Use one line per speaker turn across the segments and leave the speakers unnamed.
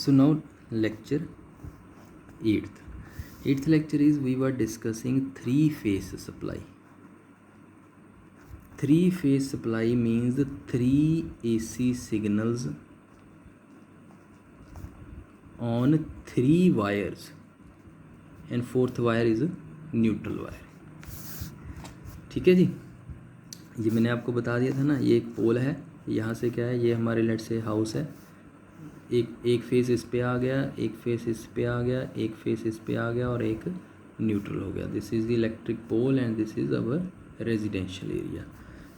So now lecture 8th. 8th lecture is we were discussing three-phase supply. Three-phase supply means 3 AC signals on 3 wires and fourth wire is neutral wire. ठीक है जी, ये मैंने आपको बता दिया था ना. ये एक पोल है, यहाँ से क्या है, ये हमारे लेट से हाउस है. एक फेस इस पे आ गया, एक फेस इस पे आ गया, एक फेस इस पे आ गया और एक न्यूट्रल हो गया. This is the electric pole and this is our residential area.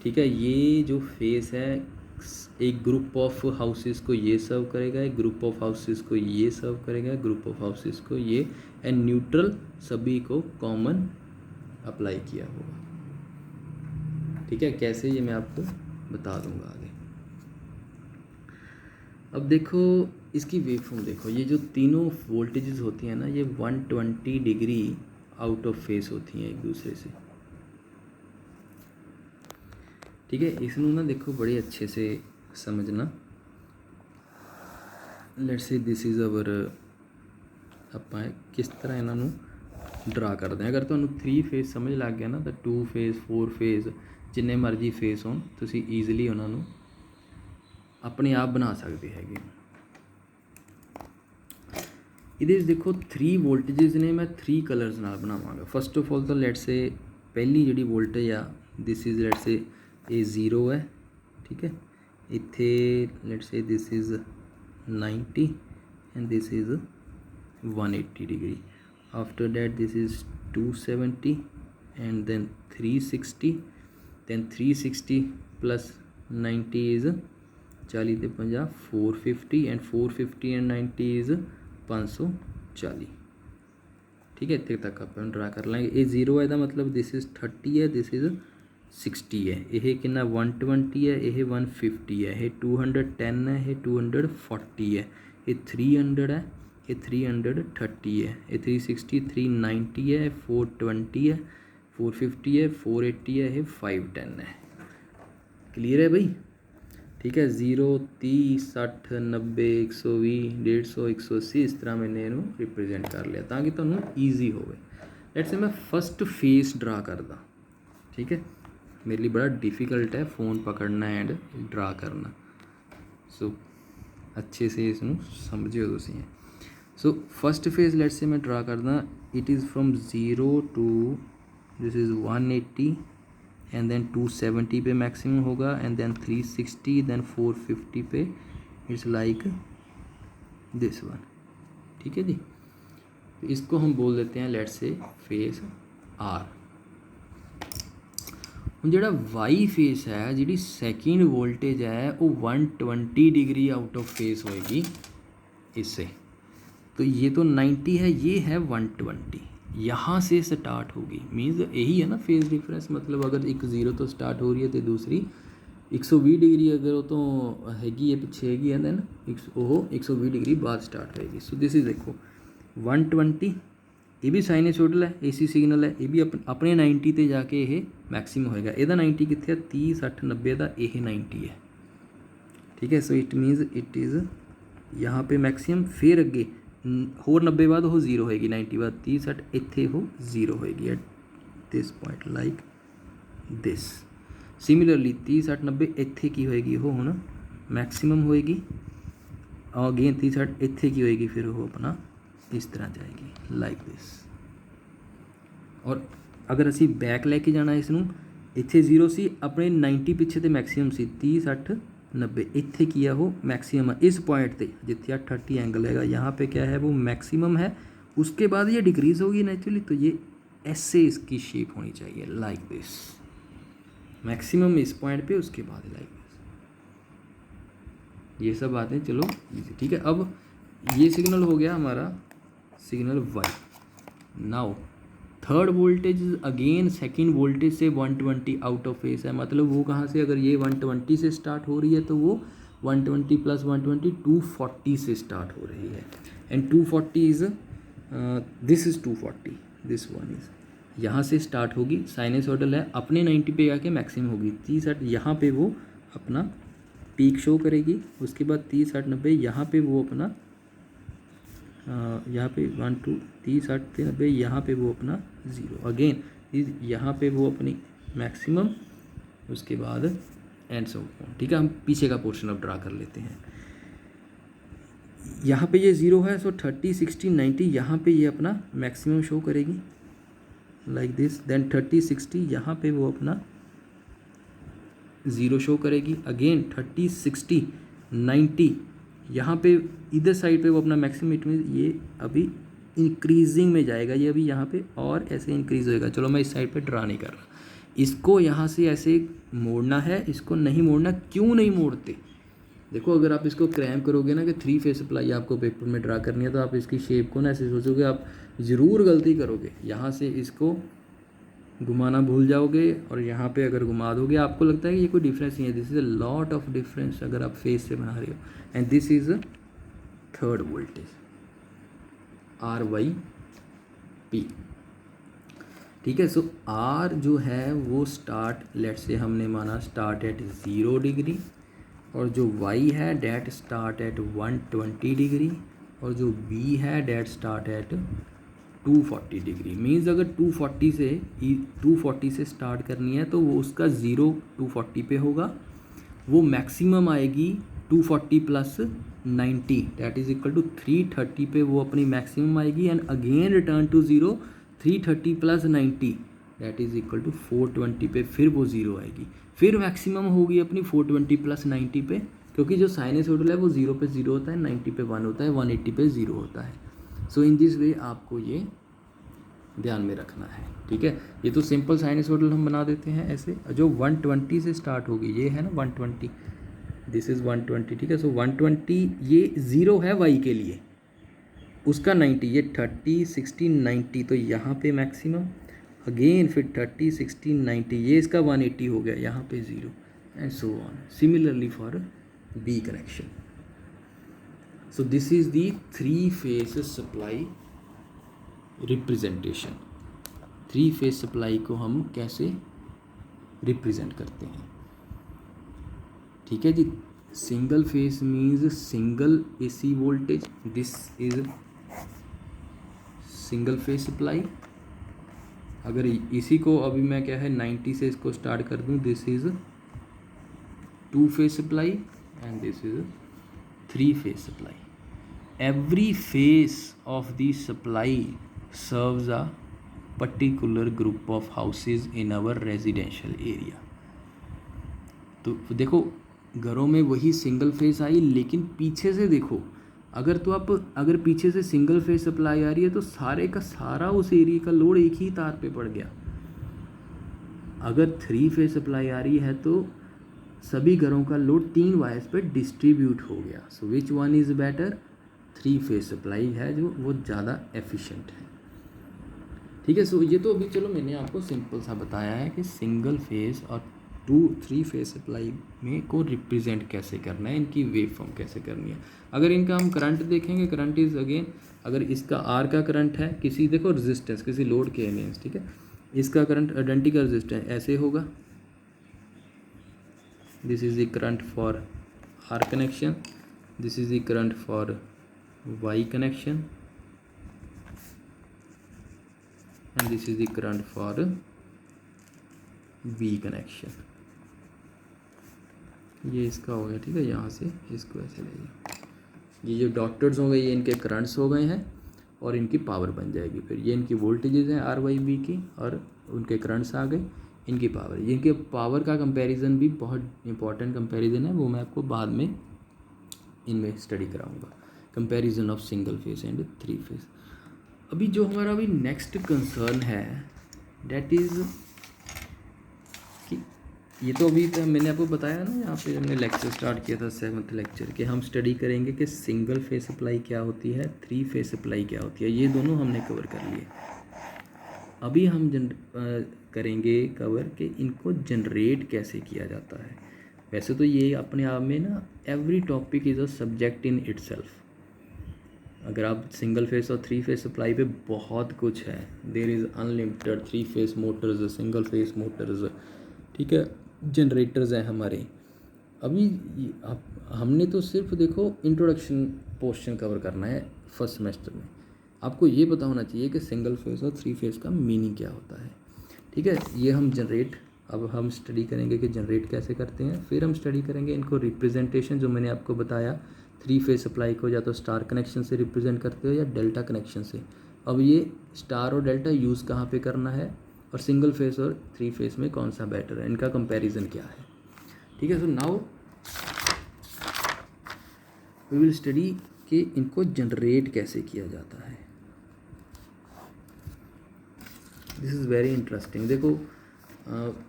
ठीक है, ये जो फेस है एक ग्रुप ऑफ हाउसेस को ये सर्व करेगा, एक ग्रुप ऑफ हाउसेस को ये सर्व करेगा, ग्रुप ऑफ हाउसेस को ये, एंड न्यूट्रल सभी को कॉमन अप्लाई किया होगा. ठीक है, कैसे ये मैं आपको बता दूंगा आगे. अब देखो इसकी वेवफॉर्म देखो, ये जो तीनों वोल्टेजेस होती हैं ना, ये 120 डिग्री आउट ऑफ फेस होती हैं एक दूसरे से. ठीक है, इसनों ना देखो बड़े अच्छे से समझना. लेट्स से दिस इज़ अवर, ਆਪਾਂ किस तरह इन्हों ड्रा करते हैं. अगर तुहानू 3 फेस समझ लग गया ना तो 2 फेस 4 फेस जिन्ने मर्जी फेस होन तुसी ईजिली उन्होंने अपने आप बना सकते हैगे. ਇਹਦੇ देखो 3 वोल्टेजेस ने मैं 3 कलर्स नाल बनावांगा. फस्ट ऑफ ऑल तो लेट से पहली जी वोल्टेज आ दिस इज़ लेट से ये 0 है. ठीक है, इत्थे let's say this is 90 and this is 180 degree. After that this is 270 and then 360, then 360 plus 90 is 40 ते 50 450 एंड 450 एंड 90 इज़ 540. ठीक है, इतने तक आप ड्रा कर लेंगे. ये 0 है, मतलब दिस इज़ 30 है, दिस इज़ 60 है. यह कितना 120 है, यह 150 है, यह 210 है, यह 240 है, ये 300 है, ये 330 है, ये 360 390 है, 420 है, 450 है, 480 है, ये 510 है. क्लियर है भाई. ठीक है, 0 30 60 90 120 150 180 इस तरह मैंने इन्हों रिप्रेजेंट कर लिया ताकि तुहानू ईजी होवे. लेट्स से मैं फस्ट फेस ड्रा करदा. ठीक है, मेरे लिए बड़ा डिफ़िकल्ट है फ़ोन पकड़ना एंड ड्रा करना. सो अच्छे से इसनू समझियो तुसीं. So first phase let's say मैं ड्रा करदा. It is from 0 to this is 180 and then 270 पे मैक्सिमम होगा एंड देन 360 देन 450 पे इट्स लाइक दिस वन. ठीक है जी, इसको हम बोल देते हैं लेट्स से फेस आर. ਹੁਣ ਜਿਹੜਾ वाई फेस है जी सैकेंड वोल्टेज है वो 120 डिग्री आउट ऑफ फेस होएगी इससे. तो ये तो 90 है, ये है 120. यहाँ से स्टार्ट होगी मीन्स यही है ना फेस डिफरेंस. मतलब अगर एक 0 तो स्टार्ट हो रही है तो दूसरी 120 डिग्री अगर वो तो हैगी है पिछे हैगी है दैन वो 120 डिग्री बाद स्टार्ट होएगी. सो दिस इज देखो 120 ये भी साइनसोइडल है, एसी सिग्नल है, ये भी अपने 90 ते जाके ये मैक्सिमम होएगा. ਇਹਦਾ 90 कितने है 30 60 90 का ये 90 है. ठीक है, so it means it is यहाँ पे मैक्सिमम. फिर अगे होर 90 बाद वो 0 होएगी, 90 बाद 30 60 इत्थे वो 0 होएगी at this point like this. Similarly 30 60 90 इत्थे की होएगी वो हुण मैक्सिमम होएगी. अगेन 30 60 इत्थे की होएगी फिर वो अपना इस तरह जाएगी लाइक दिस. और अगर असी बैक लैके जाना इसनू इत्थे 0 सी अपने 90 पिछे तो मैक्सिमम सी 30 60 90 इत्थे किया वो मैक्सिमम है इस पॉइंट पे जिथे 30 एंगल है यहाँ पे क्या है वो मैक्सिमम है. उसके बाद ये डिक्रीज़ होगी नेचुरली, तो ये ऐसे इसकी शेप होनी चाहिए लाइक दिस. मैक्सिमम इस पॉइंट पे, उसके बाद लाइक दिस. ये सब बातें चलो इजी. ठीक है, अब ये सिग्नल हो गया हमारा signal Y. Now third voltage again second voltage से 120 आउट ऑफ फेस है. मतलब वो कहाँ से, अगर ये 120 से स्टार्ट हो रही है तो वो 120 प्लस 120 240 से स्टार्ट हो रही है. And 240 is this is 240 this one is यहाँ से स्टार्ट होगी. साइनसोइडल है, अपने 90 पे आके मैक्सिमम होगी. 30 60 यहाँ पे वो अपना पीक शो करेगी. उसके बाद 30 60 90 यहाँ पे वो अपना यहाँ पे 1 2 30 60 90, यहाँ पे वो अपना 0 अगेन, यहाँ पे वो अपनी मैक्सिमम, उसके बाद एंड सो ऑन। ठीक है, हम पीछे का पोर्शन अब ड्रा कर लेते हैं। यहाँ पे ये 0 है, सो 30 60 90 यहाँ पे ये अपना मैक्सिमम शो करेगी लाइक दिस। देन 30 60 यहाँ पे वो अपना 0 शो करेगी। अगेन 30 60 90 यहाँ पे इधर साइड पे वो अपना मैक्सिमम, इट मीन ये अभी इंक्रीजिंग में जाएगा, ये अभी यहाँ पे और ऐसे इंक्रीज होएगा। चलो मैं इस साइड पे ड्रा नहीं कर रहा, इसको यहाँ से ऐसे मोड़ना है, इसको नहीं मोड़ना। क्यों नहीं मोड़ते? देखो अगर आप इसको क्रैम्प करोगे ना कि 3 फेस सप्लाई आपको पेपर में ड्रा करनी है, तो आप इसकी शेप को ना ऐसे सोचोगे, आप ज़रूर गलती करोगे। यहाँ से इसको घुमाना भूल जाओगे और यहाँ पे अगर घुमा दोगे आपको लगता है कि ये कोई डिफरेंस नहीं है। This is a lot of difference अगर आप फेस से बना रहे हो। And this is third voltage RYP। ठीक है, सो R जो है वो स्टार्ट, लेट से हमने माना स्टार्ट एट 0 डिग्री, और जो Y है डैट स्टार्ट एट 120 डिग्री, और जो B है that start at 240 degree. Means अगर 240 से स्टार्ट करनी है तो वो उसका 0 240 पे होगा, वो मैक्सिमम आएगी 240 plus 90 that is equal to 330 पे वो अपनी मैक्सिमम आएगी। And again return to 0 330 plus 90 that is equal to 420 पे फिर वो 0 आएगी। फिर मैक्सिमम होगी अपनी 420 प्लस 90 पे, क्योंकि जो साइनसॉइडल है वो 0 पे 0 होता है, 90 पे 1 होता है, 180 पे 0 होता है। सो इन दिस वे आपको ये ध्यान में रखना है। ठीक है, ये तो सिंपल साइनसॉइडल हम बना देते हैं ऐसे। जो 120 से स्टार्ट होगी, ये है ना 120, दिस इज़ 120। ठीक है, सो 120 ये 0 है y के लिए, उसका 90, ये 30 60 90, तो यहाँ पे मैक्सिमम। अगेन फिर 30 60 90, ये इसका 180 हो गया, यहाँ पे 0 and so on. Similarly for B connection. So this is the 3 phase supply representation. 3 phase supply को हम कैसे रिप्रेजेंट करते हैं? ठीक है जी, single phase means single AC voltage, this is single phase supply. अगर इसी को अभी मैं क्या है 90 से इसको स्टार्ट कर दूं, this is 2 face supply and this is 3 phase supply. every phase of the supply serves a particular group of houses in our residential area। तो देखो घरों में वही सिंगल फेस आई, लेकिन पीछे से देखो, अगर पीछे से सिंगल फेस सप्लाई आ रही है तो सारे का सारा उस एरिया का लोड एक ही तार पे पड़ गया। अगर 3 फेस सप्लाई आ रही है तो सभी घरों का लोड 3 वायर्स पे डिस्ट्रीब्यूट हो गया। So which one is better? 3 phase supply है जो वो ज़्यादा एफिशिएंट है। ठीक है, सो ये तो अभी चलो मैंने आपको सिंपल सा बताया है कि सिंगल फेस और 3 फेस सप्लाई में को रिप्रेजेंट कैसे करना है, इनकी वेव फॉर्म कैसे करनी है। अगर इनका हम करंट देखेंगे, करंट इज़ अगेन, अगर इसका R का करंट है, किसी देखो रेजिस्टेंस किसी लोड के अगेंस्ट, ठीक है, इसका करंट आइडेंटिकल रेजिस्टेंस ऐसे होगा। This is the current for R connection, this is the current for Y connection and this is the current for B connection। ये इसका हो गया। ठीक है, यहाँ से इसको ऐसे ले जाओ, ये जो डॉटेड्स हो गए ये इनके करंट्स हो गए हैं और इनकी पावर बन जाएगी। फिर ये इनकी वोल्टेजेस हैं RYB की और उनके करंट्स आ गए, इनकी पावर। ये इनके पावर का कंपैरिजन भी बहुत इंपॉर्टेंट कंपैरिजन है, वो मैं आपको बाद में इनमें स्टडी कराऊंगा, comparison of single phase and 3 face. अभी जो हमारा अभी नेक्स्ट कंसर्न है डेट इज़ कि ये तो अभी मैंने आपको बताया ना, यहाँ पे हमने लेक्चर स्टार्ट किया था 7th लेक्चर के, हम स्टडी करेंगे कि सिंगल फेस सप्लाई क्या होती है, 3 फेस सप्लाई क्या होती है। ये दोनों हमने कवर कर लिए। अभी हम करेंगे कवर कि इनको जनरेट कैसे किया जाता है। वैसे तो ये अपने आप में ना every topic is a subject in itself. अगर आप सिंगल फेस और 3 फेस सप्लाई पे बहुत कुछ है, there is unlimited 3 phase motors, single phase motors, ठीक है, जनरेटर्स हैं हमारे। अभी हमने तो सिर्फ देखो इंट्रोडक्शन पोर्शन कवर करना है फर्स्ट सेमेस्टर में। आपको ये पता होना चाहिए कि सिंगल फेस और थ्री फेस का मीनिंग क्या होता है, ठीक है। ये हम जनरेट, अब हम स्टडी करेंगे कि जनरेट कैसे करते हैं, फिर हम स्टडी करेंगे इनको रिप्रेजेंटेशन, जो मैंने आपको बताया थ्री फेस सप्लाई को या तो स्टार कनेक्शन से रिप्रेजेंट करते हो या डेल्टा कनेक्शन से। अब ये स्टार और डेल्टा यूज़ कहाँ पे करना है और सिंगल फेस और थ्री फेस में कौन सा बेटर है, इनका कंपैरिजन क्या है, ठीक है। So now we will study कि इनको जनरेट कैसे किया जाता है। This is very interesting. देखो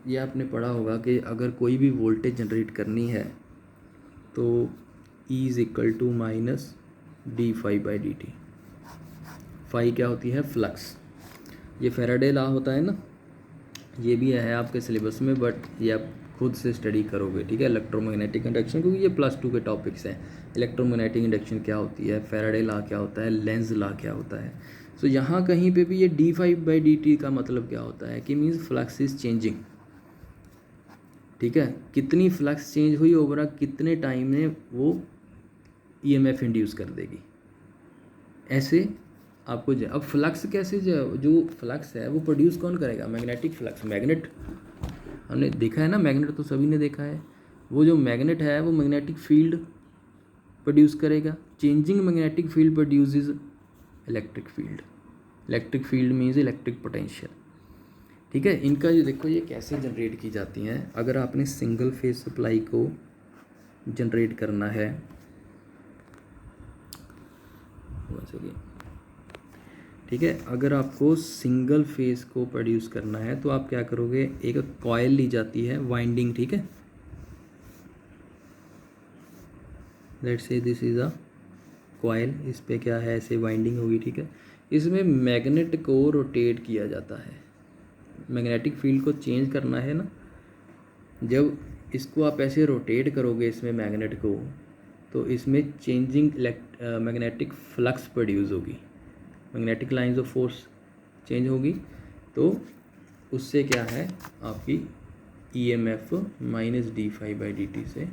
ये आपने पढ़ा होगा कि अगर कोई भी वोल्टेज जनरेट करनी है तो E is equal to minus D phi by D T. Phi क्या होती है, फ्लक्स। ये फैराडे लॉ होता है ना, ये भी है आपके सिलेबस में, बट ये आप खुद से स्टडी करोगे, ठीक है। इलेक्ट्रोमैग्नेटिक इंडक्शन, क्योंकि ये +2 के टॉपिक्स हैं। इलेक्ट्रोमैग्नेटिक इंडक्शन क्या होती है, फैराडे लॉ क्या होता है, लेंज लॉ क्या होता है। सो यहाँ कहीं पे भी ये D phi by D T का मतलब क्या होता है कि मीन्स फ्लक्स इज चेंजिंग, ठीक है। कितनी फ्लक्स चेंज हुई ओवर कितने टाइम में वो ईएमएफ इंड्यूस कर देगी, ऐसे आपको अब फ्लक्स कैसे, जो फ्लक्स है वो प्रोड्यूस कौन करेगा, मैग्नेटिक फ्लक्स। मैग्नेट हमने देखा है ना, मैग्नेट तो सभी ने देखा है। वो जो मैग्नेट है वो मैग्नेटिक फील्ड प्रोड्यूस करेगा। Changing magnetic field produces electric field. Electric field means electric potential, ठीक है। इनका जो देखो ये कैसे जनरेट की जाती हैं। अगर आपने सिंगल फेज सप्लाई को जनरेट करना है, ठीक है, अगर आपको सिंगल फेज को प्रोड्यूस करना है तो आप क्या करोगे, एक कॉयल ली जाती है, वाइंडिंग, ठीक है। Let's say this is a coil, इस पे क्या है, ऐसे वाइंडिंग होगी, ठीक है। इसमें मैग्नेट को रोटेट किया जाता है। मैग्नेटिक फील्ड को चेंज करना है ना, जब इसको आप ऐसे रोटेट करोगे इसमें मैग्नेट को, तो इसमें चेंजिंग मैग्नेटिक फ्लक्स प्रोड्यूस होगी, magnetic lines of force change होगी, तो उससे क्या है आपकी EMF minus D phi by D T से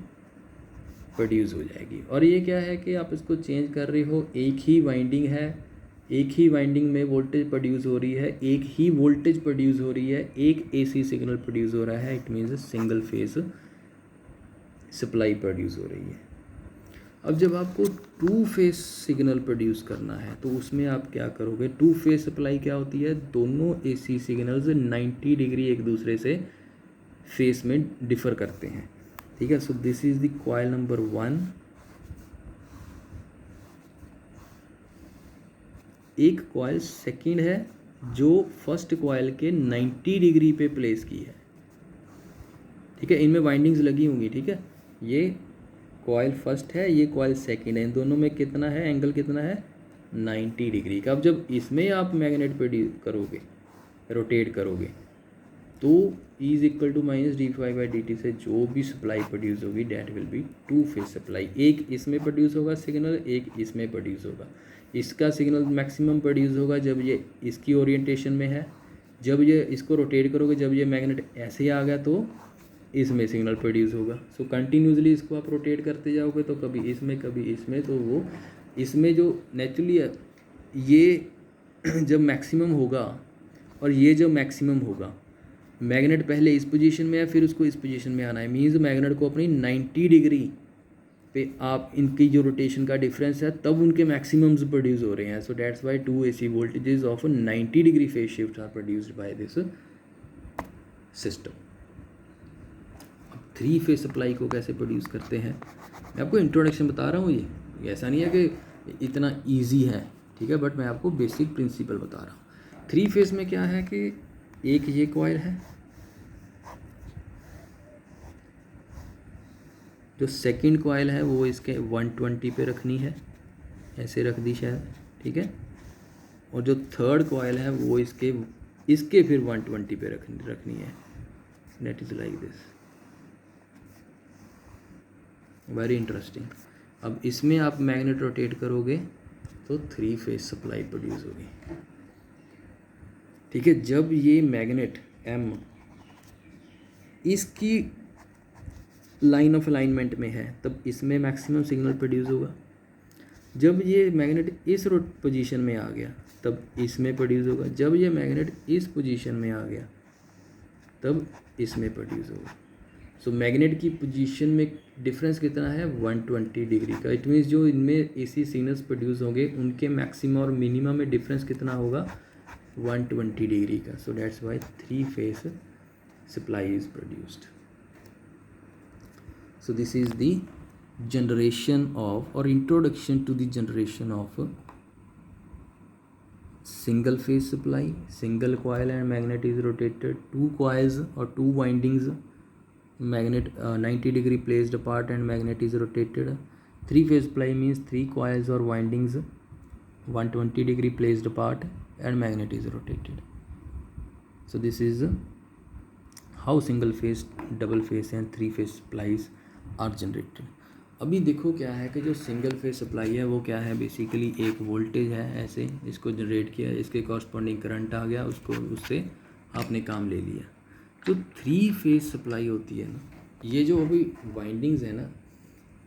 प्रोड्यूस हो जाएगी। और ये क्या है कि आप इसको चेंज कर रहे हो, एक ही वाइंडिंग है, एक ही वाइंडिंग में वोल्टेज प्रोड्यूस हो रही है, एक ही वोल्टेज प्रोड्यूस हो रही है, एक एसी सिग्नल प्रोड्यूस हो रहा है, it means single phase supply produce हो रही है। अब जब आपको टू फेस सिग्नल प्रोड्यूस करना है तो उसमें आप क्या करोगे, टू फेस सप्लाई क्या होती है, दोनों एसी सिग्नल्स 90 डिग्री एक दूसरे से फेस में डिफर करते हैं, ठीक है। So this is the coil number 1। एक कॉइल सेकंड है जो फर्स्ट कॉइल के 90 डिग्री पे प्लेस की है, ठीक है। इनमें वाइंडिंग्स लगी होंगी, ठीक है। ये कॉइल फर्स्ट है, ये कॉइल सेकंड है, इन दोनों में कितना है, एंगल कितना है, 90 डिग्री का। अब जब इसमें आप मैग्नेट प्रोड्यूस करोगे, रोटेट करोगे, तो E is equal to minus D phi by D T से जो भी सप्लाई प्रोड्यूस होगी that will be two phase supply. एक इसमें प्रोड्यूस होगा सिग्नल, एक इसमें प्रोड्यूस होगा। इसका सिग्नल मैक्सिमम प्रोड्यूस होगा जब ये इसकी ओरिएंटेशन में है, जब ये इसको रोटेट करोगे, जब ये मैग्नेट ऐसे आ गया तो इसमें सिग्नल प्रोड्यूस होगा। सो कंटिन्यूसली इसको आप रोटेट करते जाओगे तो कभी इसमें कभी इसमें, तो वो इसमें जो नेचुरली ये जब मैक्सिमम होगा और ये जब मैक्सिमम होगा, मैग्नेट पहले इस पोजीशन में है, फिर उसको इस पोजीशन में आना है, मीन्स मैग्नेट को अपनी 90 डिग्री पे आप इनकी जो रोटेशन का डिफरेंस है तब उनके मैक्सिमम्स प्रोड्यूस हो रहे हैं। So that's why two AC voltages of 90 degree phase shift are produced by this system. Three phase supply को कैसे प्रोड्यूस करते हैं, मैं आपको इंट्रोडक्शन बता रहा हूँ। ये ऐसा नहीं है कि इतना इजी है, ठीक है, बट मैं आपको बेसिक प्रिंसिपल बता रहा हूँ। थ्री फेज में क्या है कि एक ये कॉइल है, जो सेकंड कॉइल है वो इसके 120 पे रखनी है, ऐसे रख दी शायद, ठीक है। और जो थर्ड कॉइल है वो इसके फिर 120 पे रखनी है, that is like this, very interesting. अब इसमें आप मैग्नेट रोटेट करोगे तो थ्री फेज सप्लाई प्रोड्यूस होगी, ठीक है। जब ये मैग्नेट M इसकी लाइन ऑफ अलाइनमेंट में है तब इसमें मैक्सिमम सिग्नल प्रोड्यूस होगा। जब ये मैग्नेट इस पोजीशन में आ गया तब इसमें प्रोड्यूस होगा। जब ये मैग्नेट इस पोजीशन में आ गया तब इसमें प्रोड्यूस होगा। सो मैग्नेट की पोजीशन में डिफरेंस कितना है 120 डिग्री का। इट मीन्स जो इनमें एसी सिग्नल्स प्रोड्यूस होंगे उनके मैक्सिमम और मिनिमम में डिफरेंस कितना होगा 120 डिग्री का। सो that's Y 3 phase supply is produced. So this is the generation of or introduction to the generation of single phase supply. Single coil and magnet is rotated, 2 coils or 2 windings, magnet 90 degree placed apart and magnet is rotated. 3 phase supply means 3 coils or windings 120 degree placed apart and magnet is rotated. So this is how single phase, double phase and 3 phase supplies are generated. अभी देखो क्या है कि जो single phase supply है वो क्या है, बेसिकली एक वोल्टेज है, ऐसे इसको जनरेट किया, इसके कॉरस्पॉन्डिंग करंट आ गया, उसको उससे आपने काम ले लिया। जो 3 फेज सप्लाई होती है ना, ये जो अभी वाइंडिंग्स है ना,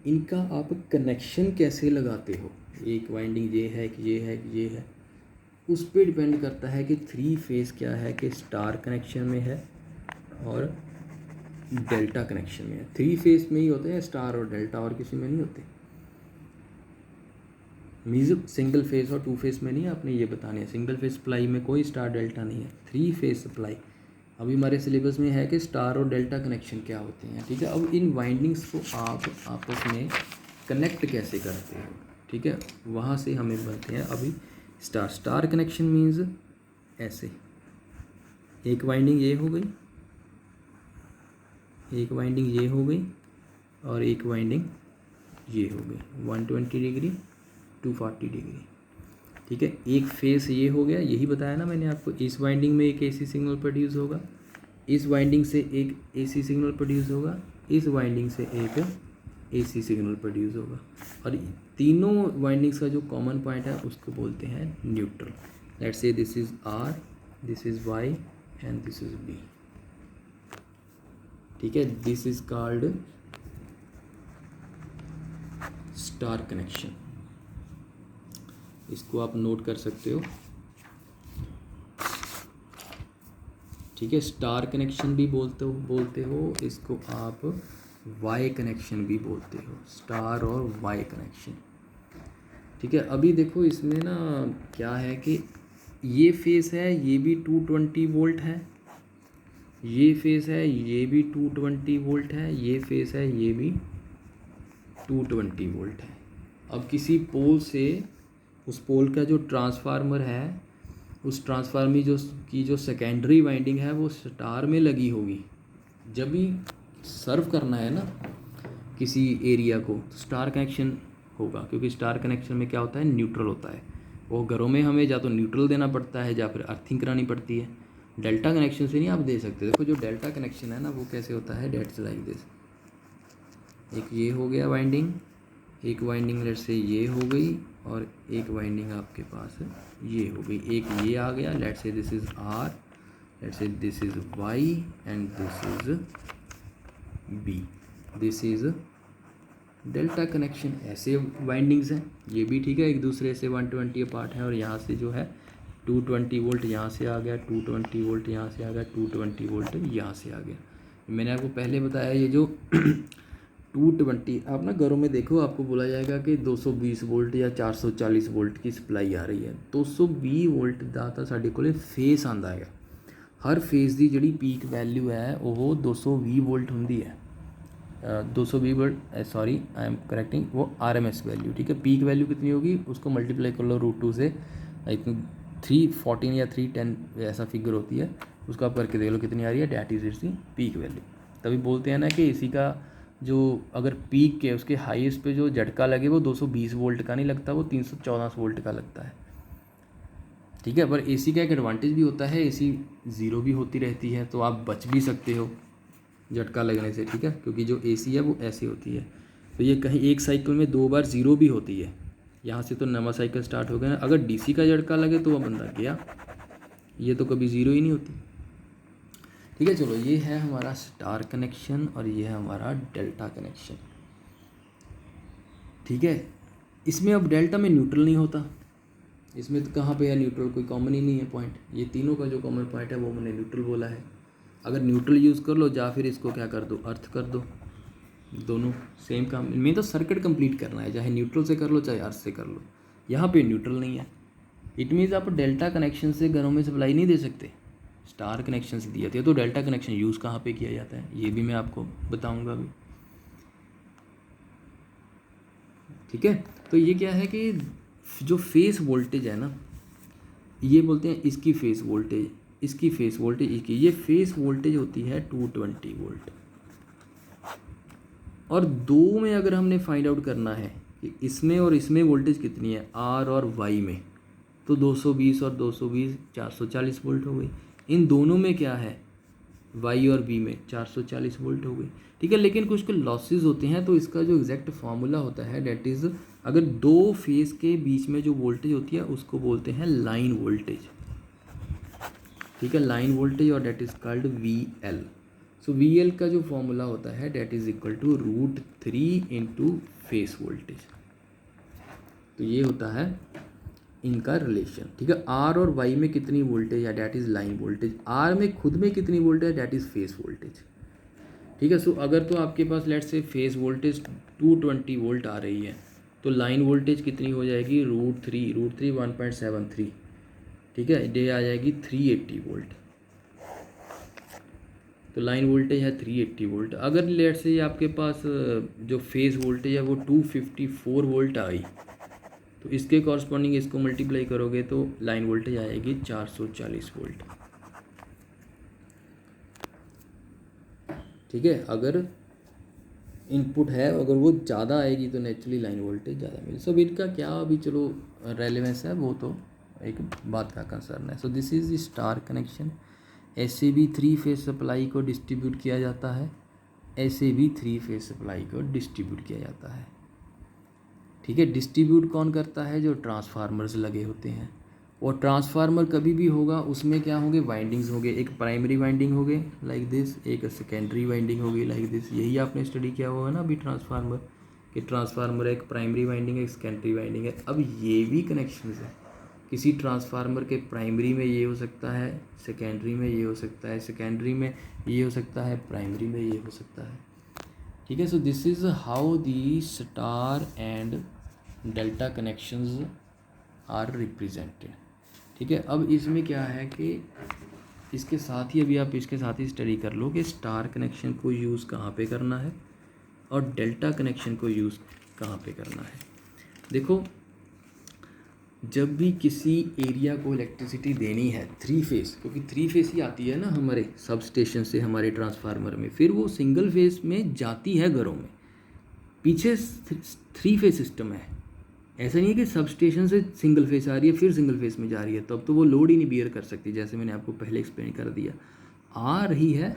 इनका आप कनेक्शन कैसे लगाते हो, एक वाइंडिंग ये है कि ये है कि ये है, उस पर डिपेंड करता है कि 3 फेज क्या है कि स्टार कनेक्शन में है और डेल्टा कनेक्शन में है। 3 फेज में ही होते हैं स्टार और डेल्टा, और किसी में नहीं होते। मीन्स सिंगल फेज और 2 फेज में नहीं, आपने ये बताने है। सिंगल फेज सप्लाई में कोई स्टार डेल्टा नहीं है। 3 फेज सप्लाई अभी हमारे सिलेबस में है कि स्टार और डेल्टा कनेक्शन क्या होते हैं। ठीक है, अब इन वाइंडिंग्स को आप आपस में कनेक्ट कैसे करते हो, ठीक है, वहाँ से हमें बनते हैं अभी स्टार कनेक्शन। मीन्स ऐसे एक वाइंडिंग ये हो गई, एक वाइंडिंग ये हो गई और एक वाइंडिंग ये हो गई, 120 डिग्री 240 डिग्री। ठीक है, एक फेस ये हो गया, यही बताया ना मैंने आपको। इस वाइंडिंग में एक एसी सिग्नल प्रोड्यूस होगा, इस वाइंडिंग से एक एसी सिग्नल प्रोड्यूस होगा, इस वाइंडिंग से एक एसी सिग्नल प्रोड्यूस होगा, और तीनों वाइंडिंग्स का जो कॉमन पॉइंट है उसको बोलते हैं neutral. Let's say this is R, this is Y and this is B. ठीक है, this is called star connection. इसको आप नोट कर सकते हो। ठीक है, स्टार कनेक्शन भी बोलते हो इसको, आप वाई कनेक्शन भी बोलते हो, स्टार और वाई कनेक्शन। ठीक है, अभी देखो इसमें ना क्या है कि ये फेस है, ये भी 220 वोल्ट है, ये फेस है, ये भी 220 वोल्ट है, ये फेस है, ये भी 220 वोल्ट है। अब किसी पोल से, उस पोल का जो ट्रांसफार्मर है, उस ट्रांसफार्मर जो सेकेंडरी वाइंडिंग है वो स्टार में लगी होगी। जब भी सर्व करना है ना किसी एरिया को तो स्टार कनेक्शन होगा, क्योंकि स्टार कनेक्शन में क्या होता है, न्यूट्रल होता है। वो घरों में हमें या तो न्यूट्रल देना पड़ता है या फिर अर्थिंग करानी पड़ती है। डेल्टा कनेक्शन से नहीं आप दे सकते। देखो जो डेल्टा कनेक्शन है ना वो कैसे होता है, डेट्स लाइक दिस। एक ये हो गया वाइंडिंग, एक वाइंडिंग लेट से ये हो गई, और एक वाइंडिंग आपके पास ये हो गई, एक ये आ गया, let say this is R, let say this is Y and this is B. This is delta connection. ऐसे वाइंडिंग्स हैं ये भी। ठीक है, एक दूसरे से 120 अपार्ट है, और यहाँ से जो है 220 वोल्ट यहाँ से आ गया, 220 वोल्ट यहाँ से आ गया, 220 वोल्ट यहाँ से आ गया। मैंने आपको पहले बताया ये जो 220, आप ना घरों में देखो आपको बोला जाएगा कि 220 वोल्ट या 440 वोल्ट की सप्लाई आ रही है। 220 वोल्ट ਦਾ ਤਾਂ ਸਾਡੇ ਕੋਲੇ ਫੇਸ ਆਂਦਾ ਹੈਗਾ। ਹਰ ਫੇਸ ਦੀ ਜਿਹੜੀ ਪੀਕ ਵੈਲਿਊ ਹੈ ਉਹ 220 वोल्ट ਹੁੰਦੀ है। 220 volt, sorry I am correcting, वो RMS वैल्यू। ठीक है, पीक वैल्यू कितनी होगी उसको मल्टीप्लाई कर लो √2 से। आई थिंक 314 या 310 ऐसा फिगर होती है, उसको आप करके देख लो कितनी आ रही है, that is its peak value. तभी बोलते हैं ना कि एसी का जो अगर पीक के उसके हाईएस्ट पे जो झटका लगे वो 220 वोल्ट का नहीं लगता, वो 314 वोल्ट का लगता है। ठीक है, पर एसी का एक एडवांटेज भी होता है, एसी ज़ीरो भी होती रहती है तो आप बच भी सकते हो झटका लगने से। ठीक है, क्योंकि जो एसी है वो ऐसी होती है, तो ये कहीं एक साइकिल में 2 बार ज़ीरो भी होती है। यहाँ से तो नवा साइकिल स्टार्ट हो गया ना, अगर डीसी का झटका लगे तो वह बंदा गया, ये तो कभी ज़ीरो ही नहीं होती। ठीक है। चलो ये है हमारा स्टार कनेक्शन और ये है हमारा डेल्टा कनेक्शन। ठीक है, इसमें अब डेल्टा में न्यूट्रल नहीं होता, इसमें तो कहाँ पे है न्यूट्रल, कोई कॉमन ही नहीं है पॉइंट। ये तीनों का जो कॉमन पॉइंट है वो मैंने न्यूट्रल बोला है। अगर न्यूट्रल यूज़ कर लो या फिर इसको क्या कर दो, अर्थ कर दो, दोनों सेम काम। इनमें तो सर्किट कंप्लीट करना है, चाहे न्यूट्रल से कर लो चाहे अर्थ से कर लो। यहाँ पे न्यूट्रल नहीं है, इट मीन्स आप डेल्टा कनेक्शन से घरों में सप्लाई नहीं दे सकते, स्टार कनेक्शन से दी जाती है। तो डेल्टा कनेक्शन यूज़ कहाँ पे किया जाता है ये भी मैं आपको बताऊँगा अभी। ठीक है, तो ये क्या है कि जो फेस वोल्टेज है ना, ये बोलते हैं इसकी फेस वोल्टेज, इसकी फेस वोल्टेज, इसकी ये फेस वोल्टेज होती है 220 वोल्ट। और दो में अगर हमने फाइंड आउट करना है कि इसमें और इसमें वोल्टेज कितनी है, आर और वाई में, तो 220 और 220 440 वोल्ट हो गई। इन दोनों में क्या है, वाई और बी में 440 वोल्ट हो गई। ठीक है, लेकिन कुछ लॉसेस होते हैं, तो इसका जो एग्जैक्ट फार्मूला होता है डेट इज़, अगर दो फेस के बीच में जो वोल्टेज होती है उसको बोलते हैं लाइन वोल्टेज। ठीक है, लाइन वोल्टेज, और that is called V L. So V L का जो फॉर्मूला होता है that is equal to √3 into phase voltage. तो ये होता है इनका रिलेशन। ठीक है, आर और वाई में कितनी वोल्टेज है, that is line voltage. R में खुद में कितनी वोल्टेज है, डेट इज़ फेस वोल्टेज। ठीक है, सो अगर तो आपके पास let's say phase voltage 220 volt आ रही है, तो लाइन वोल्टेज कितनी हो जाएगी, √3 1.73। ठीक है, ये आ जाएगी 380 वोल्ट। तो लाइन वोल्टेज है 380 वोल्ट। अगर लेट्स से आपके पास जो फेस वोल्टेज है वो 254 वोल्ट आई, तो इसके कॉरस्पॉन्डिंग इसको मल्टीप्लाई करोगे तो लाइन वोल्टेज आएगी 440 वोल्ट। ठीक है, अगर इनपुट है अगर वो ज़्यादा आएगी तो नेचुरली लाइन वोल्टेज ज़्यादा मिले। सो इनका क्या अभी चलो रेलेवेंस है, वो तो एक बात का कंसर्न है। So this is star connection. ऐसे भी 3 फेज सप्लाई को डिस्ट्रीब्यूट किया जाता है, ऐसे भी 3 फेज सप्लाई को डिस्ट्रीब्यूट किया जाता है। ठीक है, डिस्ट्रीब्यूट कौन करता है, जो ट्रांसफार्मर्स लगे होते हैं। और ट्रांसफार्मर कभी भी होगा उसमें क्या होंगे, वाइंडिंग्स होंगे, एक प्राइमरी वाइंडिंग होगी लाइक दिस, एक सेकेंडरी वाइंडिंग होगी लाइक दिस। यही आपने स्टडी किया हुआ है ना अभी ट्रांसफार्मर, कि ट्रांसफार्मर एक प्राइमरी वाइंडिंग है, एक सेकेंडरी वाइंडिंग है। अब ये भी कनेक्शंस है, किसी ट्रांसफार्मर के प्राइमरी में ये हो सकता है, सेकेंडरी में ये हो सकता है, सेकेंडरी में ये हो सकता है, प्राइमरी में ये हो सकता है। ठीक है, so this is how the star and delta connections are represented. ठीक है, अब इसमें क्या है कि इसके साथ ही अभी आप इसके साथ ही स्टडी कर लो कि स्टार कनेक्शन को यूज़ कहाँ पे करना है और डेल्टा कनेक्शन को यूज़ कहाँ पे करना है। देखो, जब भी किसी एरिया को इलेक्ट्रिसिटी देनी है 3 फेस, क्योंकि 3 फेस ही आती है ना हमारे सब स्टेशन से हमारे ट्रांसफार्मर में, फिर वो सिंगल फेस में जाती है घरों में, पीछे 3 फेस सिस्टम है। ऐसा नहीं है कि सब स्टेशन से सिंगल फेस आ रही है फिर सिंगल फेस में जा रही है, तब तो वो लोड ही नहीं बियर कर सकती, जैसे मैंने आपको पहले एक्सप्लेन कर दिया। आ रही है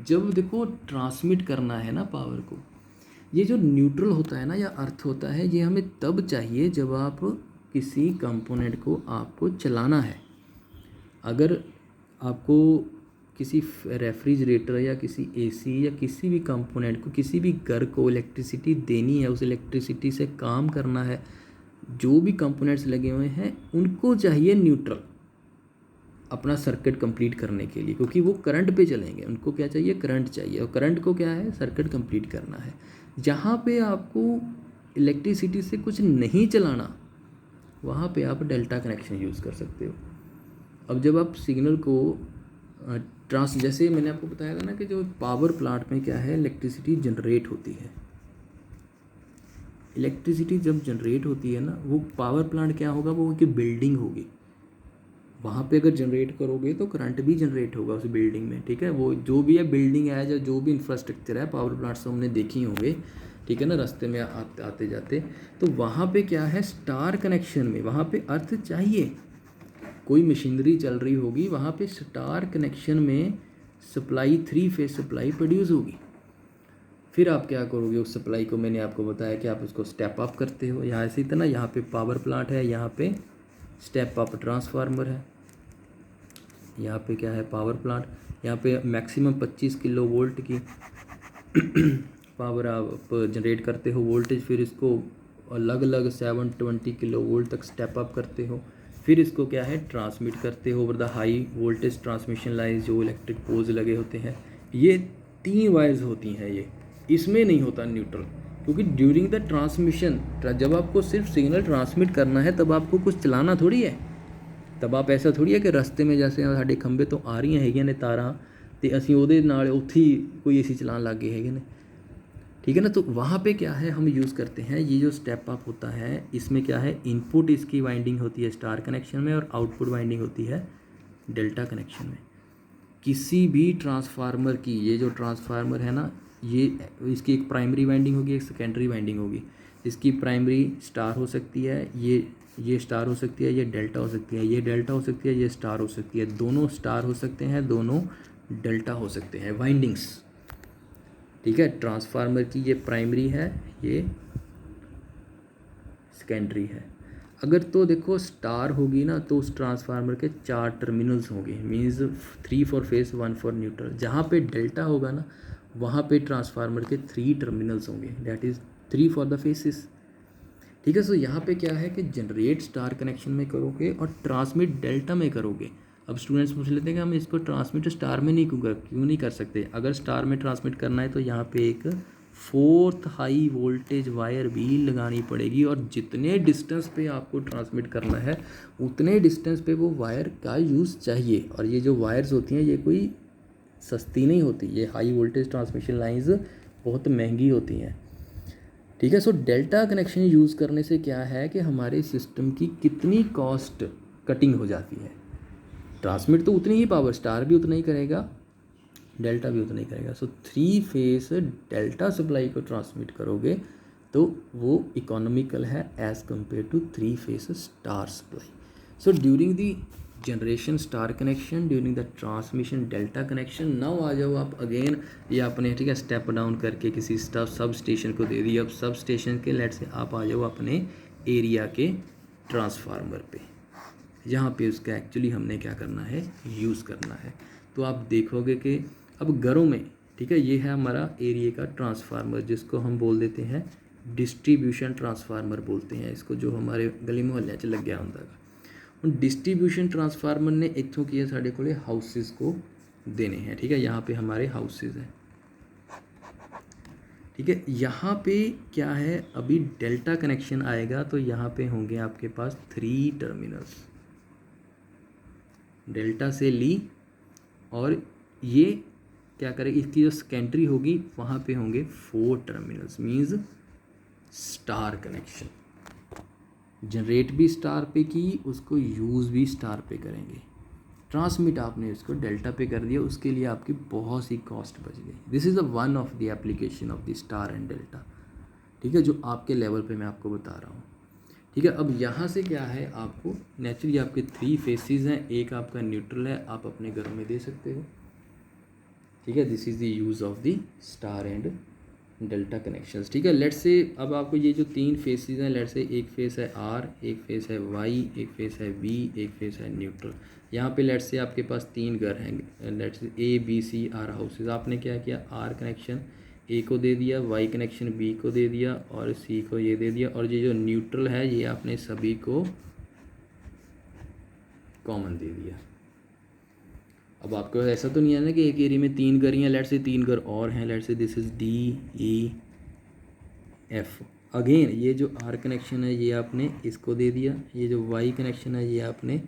जब देखो ट्रांसमिट करना है ना पावर को। ये जो न्यूट्रल होता है ना या अर्थ होता है, ये हमें तब चाहिए जब आप किसी कंपोनेंट को आपको चलाना है। अगर आपको किसी रेफ्रिजरेटर या किसी एसी या किसी भी कंपोनेंट को, किसी भी घर को इलेक्ट्रिसिटी देनी है, उस इलेक्ट्रिसिटी से काम करना है, जो भी कंपोनेंट्स लगे हुए हैं उनको चाहिए न्यूट्रल अपना सर्किट कंप्लीट करने के लिए, क्योंकि वो करंट पे चलेंगे। उनको क्या चाहिए, करंट चाहिए, और करंट को क्या है, सर्किट कंप्लीट करना है। जहाँ पे आपको इलेक्ट्रिसिटी से कुछ नहीं चलाना, वहाँ पे आप डेल्टा कनेक्शन यूज़ कर सकते हो। अब जब आप सिग्नल को जैसे मैंने आपको बताया था ना कि जो पावर प्लांट में क्या है, इलेक्ट्रिसिटी जनरेट होती है। इलेक्ट्रिसिटी जब जनरेट होती है ना, वो पावर प्लांट क्या होगा, वो एक बिल्डिंग होगी, वहाँ पे अगर जनरेट करोगे तो करंट भी जनरेट होगा उस बिल्डिंग में। ठीक है, वो जो भी है बिल्डिंग है, जो भी इंफ्रास्ट्रक्चर है, पावर प्लांट से हमने देखी होंगे, ठीक है ना, रास्ते में आते जाते, तो वहाँ पे क्या है, स्टार कनेक्शन में वहाँ पे अर्थ चाहिए। कोई मशीनरी चल रही होगी, वहाँ पे स्टार कनेक्शन में सप्लाई 3 फेज सप्लाई प्रोड्यूस होगी। फिर आप क्या करोगे, उस सप्लाई को मैंने आपको बताया कि आप उसको स्टेप अप करते हो। यहाँ से इतना, यहाँ पे पावर प्लांट है, यहाँ पे स्टेप अप ट्रांसफार्मर है, यहाँ पे क्या है, पावर प्लांट, यहाँ पे मैक्सिमम 25 किलो वोल्ट की पावर आप जनरेट करते हो वोल्टेज, फिर इसको अलग अलग 720 किलो वोल्ट तक स्टेप अप करते हो, फिर इसको क्या है ट्रांसमिट करते हो over the high voltage transmission line जो इलेक्ट्रिक पोल्स लगे होते हैं। ये 3 वायर्स होती हैं, ये इसमें नहीं होता न्यूट्रल, क्योंकि ड्यूरिंग द ट्रांसमिशन जब आपको सिर्फ सिग्नल ट्रांसमिट करना है तब आपको कुछ चलाना थोड़ी है। तब आप ऐसा थोड़ी है कि रस्ते में जैसे साढ़े खंबे तो आ रही हैगियां ने तारां तो ਅਸੀਂ ਉਹਦੇ ਨਾਲ ਉੱਥੇ ही कोई AC चलान लग गए हैगे ने, ठीक है ना। तो वहाँ पे क्या है हम यूज़ करते हैं ये जो स्टेप अप होता है, इसमें क्या है इनपुट इसकी वाइंडिंग होती है स्टार कनेक्शन में और आउटपुट वाइंडिंग होती है डेल्टा कनेक्शन में। किसी भी ट्रांसफार्मर की ये जो ट्रांसफार्मर है ना, ये इसकी एक प्राइमरी वाइंडिंग होगी, एक सेकेंडरी वाइंडिंग होगी। इसकी प्राइमरी स्टार हो सकती है, ये स्टार हो सकती है, ये डेल्टा हो सकती है, ये डेल्टा हो सकती है, ये स्टार हो सकती है, दोनों स्टार हो सकते हैं, दोनों डेल्टा हो सकते हैं वाइंडिंग्स, ठीक है। ट्रांसफार्मर की ये प्राइमरी है, ये सेकेंडरी है। अगर तो देखो स्टार होगी ना तो उस ट्रांसफार्मर के 4 टर्मिनल्स होंगे, means 3 for face 1 for neutral. जहाँ पे डेल्टा होगा ना वहाँ पे ट्रांसफार्मर के 3 टर्मिनल्स होंगे, that is 3 for the faces, ठीक है। सो यहाँ पे क्या है कि जनरेट स्टार कनेक्शन में करोगे और ट्रांसमिट डेल्टा में करोगे। अब स्टूडेंट्स पूछ लेते हैं कि हम इसको ट्रांसमिट स्टार में नहीं क्यों नहीं कर सकते। अगर स्टार में ट्रांसमिट करना है तो यहाँ पे एक 4th हाई वोल्टेज वायर भी लगानी पड़ेगी, और जितने डिस्टेंस पे आपको ट्रांसमिट करना है उतने डिस्टेंस पे वो वायर का यूज़ चाहिए। और ये जो वायर्स होती हैं ये कोई सस्ती नहीं होती, ये हाई वोल्टेज ट्रांसमिशन लाइंस बहुत महंगी होती हैं, ठीक है। सो डेल्टा कनेक्शन यूज़ करने से क्या है कि हमारे सिस्टम की कितनी कॉस्ट कटिंग हो जाती है। ट्रांसमिट तो उतनी ही पावर, स्टार भी उतना ही करेगा, डेल्टा भी उतना ही करेगा। सो 3 फेस डेल्टा सप्लाई को ट्रांसमिट करोगे तो वो इकोनॉमिकल है as compare to 3 phase star supply. So during the generation star connection, during the transmission delta connection. Now आ जाओ आप अगेन, ये आपने ठीक है स्टेप डाउन करके किसी सब स्टेशन को दे दिया। अब सब स्टेशन के लेट से आप आ जाओ अपने एरिया के ट्रांसफार्मर पे, जहाँ पे उसका एक्चुअली हमने क्या करना है यूज़ करना है। तो आप देखोगे कि अब घरों में, ठीक है, ये है हमारा एरिया का ट्रांसफार्मर जिसको हम बोल देते हैं डिस्ट्रीब्यूशन ट्रांसफार्मर बोलते हैं इसको, जो हमारे गली मोहल्ले च लग गया होंगे। डिस्ट्रीब्यूशन ट्रांसफार्मर ने इतों की है साढ़े को हाउसेस को देने हैं, ठीक है। यहाँ पे हमारे हाउसेस हैं, ठीक है। यहाँ पे क्या है अभी डेल्टा कनेक्शन आएगा तो यहाँ पे होंगे आपके पास 3 टर्मिनल्स, डेल्टा से ली, और ये क्या करेगी इसकी जो सेकेंडरी होगी वहाँ पे होंगे 4 terminals, means star connection. Generate भी स्टार पे की, उसको यूज़ भी स्टार पे करेंगे। ट्रांसमिट आपने इसको डेल्टा पे कर दिया, उसके लिए आपकी बहुत सी कॉस्ट बच गई। This is the one of the application of the star and delta, ठीक है, जो आपके लेवल पे मैं आपको बता रहा हूँ, ठीक है। अब यहाँ से क्या है आपको नेचुरली आपके 3 फेसेस हैं, एक आपका न्यूट्रल है, आप अपने घरों में दे सकते हो, ठीक है। This is the use of the star and delta connections, ठीक है। लेट से अब आपको ये जो 3 फेसेस हैं, लेट से एक फेस है आर, एक फेस है वाई, एक फेस है बी, एक फेस है न्यूट्रल। यहाँ पे लेट से आपके पास 3 घर हैं, let say A B C are houses. आपने क्या किया आर कनेक्शन ए को दे दिया, वाई कनेक्शन बी को दे दिया और सी को ये दे दिया, और ये जो न्यूट्रल है ये आपने सभी को कॉमन दे दिया। अब आपको ऐसा तो नहीं है ना कि एक एरिया में 3 घर ही हैं, लेट से 3 घर और हैं, let say this is D E F. Again ये जो आर कनेक्शन है ये आपने इसको दे दिया, ये जो वाई कनेक्शन है ये आपने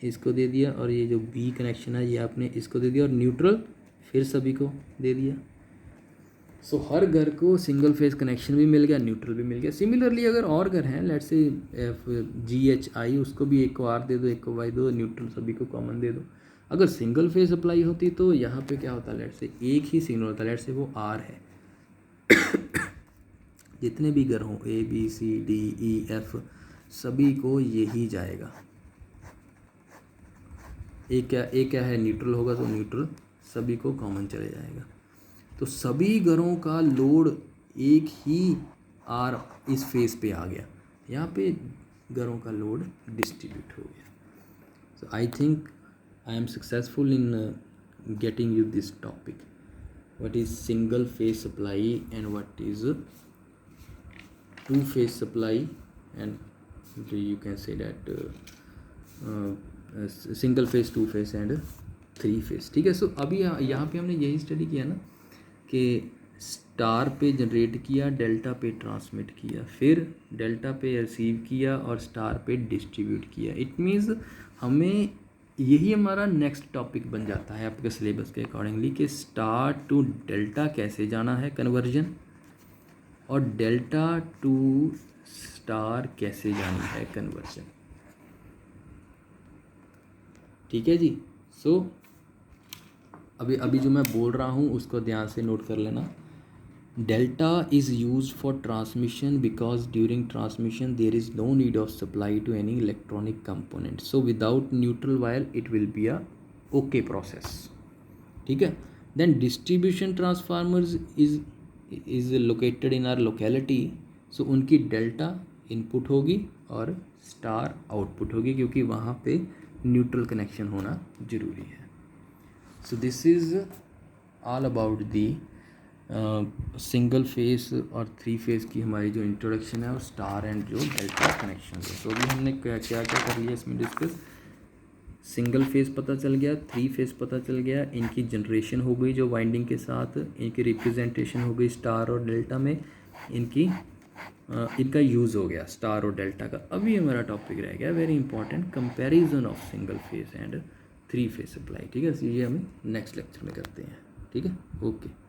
इसको दे दिया, और ये जो बी कनेक्शन है ये आपने इसको दे दिया, और न्यूट्रल फिर सभी को दे दिया। सो हर घर को सिंगल फेज कनेक्शन भी मिल गया, न्यूट्रल भी मिल गया। सिमिलरली अगर और घर हैं, लेट से GHI, उसको भी एक को आर दे दो, एक को वाई दो, न्यूट्रल सभी को कॉमन दे दो। अगर सिंगल फेज सप्लाई होती तो यहाँ पे क्या होता, लेट से एक ही सिग्नल होता, लेट से वो आर है जितने भी घर हों A B C D E F सभी को यही जाएगा। एक क्या है न्यूट्रल होगा तो न्यूट्रल सभी को कॉमन चले जाएगा। तो सभी घरों का लोड एक ही आर इस फेस पे आ गया, यहाँ पे घरों का लोड डिस्ट्रीब्यूट हो गया। So I think I am successful in getting you this topic, what is single phase supply and what is two phase supply, and you can say that single phase, two phase and three phase, ठीक है। सो अभी यहाँ पे हमने यही study किया ना कि स्टार पे जनरेट किया, डेल्टा पे ट्रांसमिट किया, फिर डेल्टा पे रिसीव किया और स्टार पे डिस्ट्रीब्यूट किया। इट मीन्स हमें यही हमारा नेक्स्ट टॉपिक बन जाता है आपके सिलेबस के अकॉर्डिंगली कि स्टार टू डेल्टा कैसे जाना है कन्वर्जन, और डेल्टा टू स्टार कैसे जानी है कन्वर्जन, ठीक है जी। सो अभी जो मैं बोल रहा हूँ उसको ध्यान से नोट कर लेना। Delta is use for transmission because during transmission there is no need of supply to any electronic component, so without neutral wire it will be a okay process, ठीक है। Then distribution transformers is located in our locality, so उनकी delta input होगी और star output होगी, क्योंकि वहाँ पे neutral connection होना ज़रूरी है। So this is all about the single phase और थ्री फेस की हमारी जो इंट्रोडक्शन है और स्टार एंड जो डेल्टा कनेक्शन है। तो अभी हमने क्या क्या कर लिया इसमें डिस्कस, सिंगल फेस पता चल गया, थ्री फेस पता चल गया, इनकी जनरेशन हो गई जो वाइंडिंग के साथ, इनकी रिप्रेजेंटेशन हो गई स्टार और डेल्टा में, इनका यूज़ हो गया स्टार और डेल्टा का। अभी हमारा टॉपिक रह गया very important, comparison of single phase and three face supply, ठीक है। ये हम नेक्स्ट लेक्चर में करते हैं, ठीक है। ओके।